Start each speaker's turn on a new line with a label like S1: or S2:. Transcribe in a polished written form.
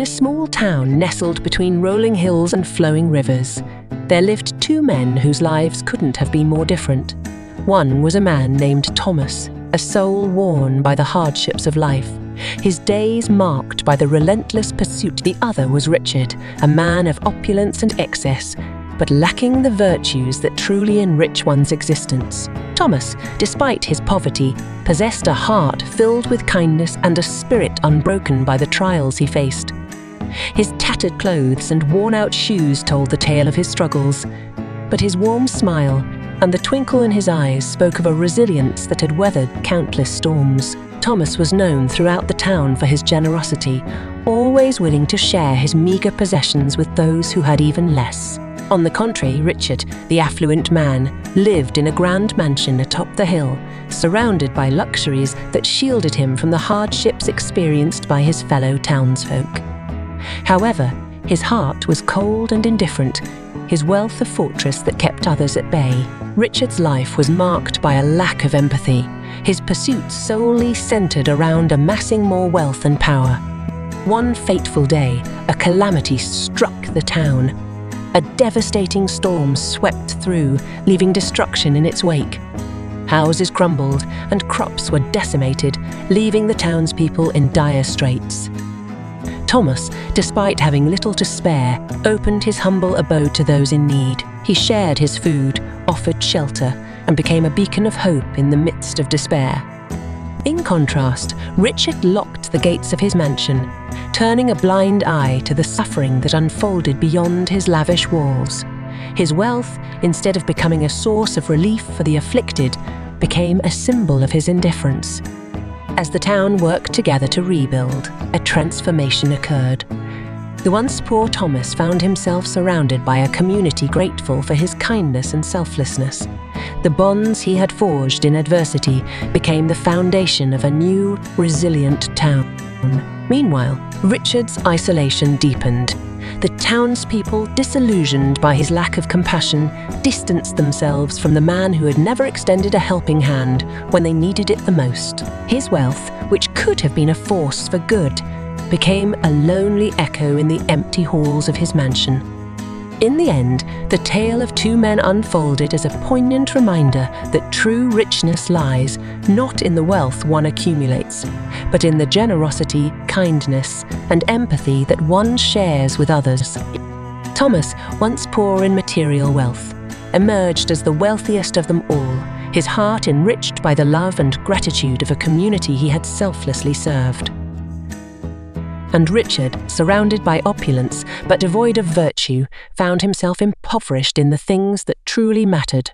S1: small town nestled between rolling hills and flowing rivers, there lived two men whose lives couldn't have been more different. One was a man named Thomas, a soul worn by the hardships of life, his days marked by the relentless pursuit. The other was Richard, a man of opulence and excess, but lacking the virtues that truly enrich one's existence. Thomas, despite his poverty, possessed a heart filled with kindness and a spirit unbroken by the trials he faced. His tattered clothes and worn-out shoes told the tale of his struggles, but his warm smile and the twinkle in his eyes spoke of a resilience that had weathered countless storms. Thomas was known throughout the town for his generosity, always willing to share his meager possessions with those who had even less. On the contrary, Richard, the affluent man, lived in a grand mansion atop the hill, surrounded by luxuries that shielded him from the hardships experienced by his fellow townsfolk. However, his heart was cold and indifferent, his wealth a fortress that kept others at bay. Richard's life was marked by a lack of empathy, his pursuits solely centered around amassing more wealth and power. One fateful day, a calamity struck the town. A devastating storm swept through, leaving destruction in its wake. Houses crumbled and crops were decimated, leaving the townspeople in dire straits. Thomas, despite having little to spare, opened his humble abode to those in need. He shared his food, offered shelter, and became a beacon of hope in the midst of despair. In contrast, Richard locked the gates of his mansion, turning a blind eye to the suffering that unfolded beyond his lavish walls. His wealth, instead of becoming a source of relief for the afflicted, became a symbol of his indifference. As the town worked together to rebuild, a transformation occurred. The once poor Thomas found himself surrounded by a community grateful for his kindness and selflessness. The bonds he had forged in adversity became the foundation of a new, resilient town. Meanwhile, Richard's isolation deepened. The townspeople, disillusioned by his lack of compassion, distanced themselves from the man who had never extended a helping hand when they needed it the most. His wealth, which could have been a force for good, became a lonely echo in the empty halls of his mansion. In the end, the tale of two men unfolded as a poignant reminder that true richness lies not in the wealth one accumulates, but in the generosity, kindness, and empathy that one shares with others. Thomas, once poor in material wealth, emerged as the wealthiest of them all, his heart enriched by the love and gratitude of a community he had selflessly served. And Richard, surrounded by opulence but devoid of virtue, found himself impoverished in the things that truly mattered.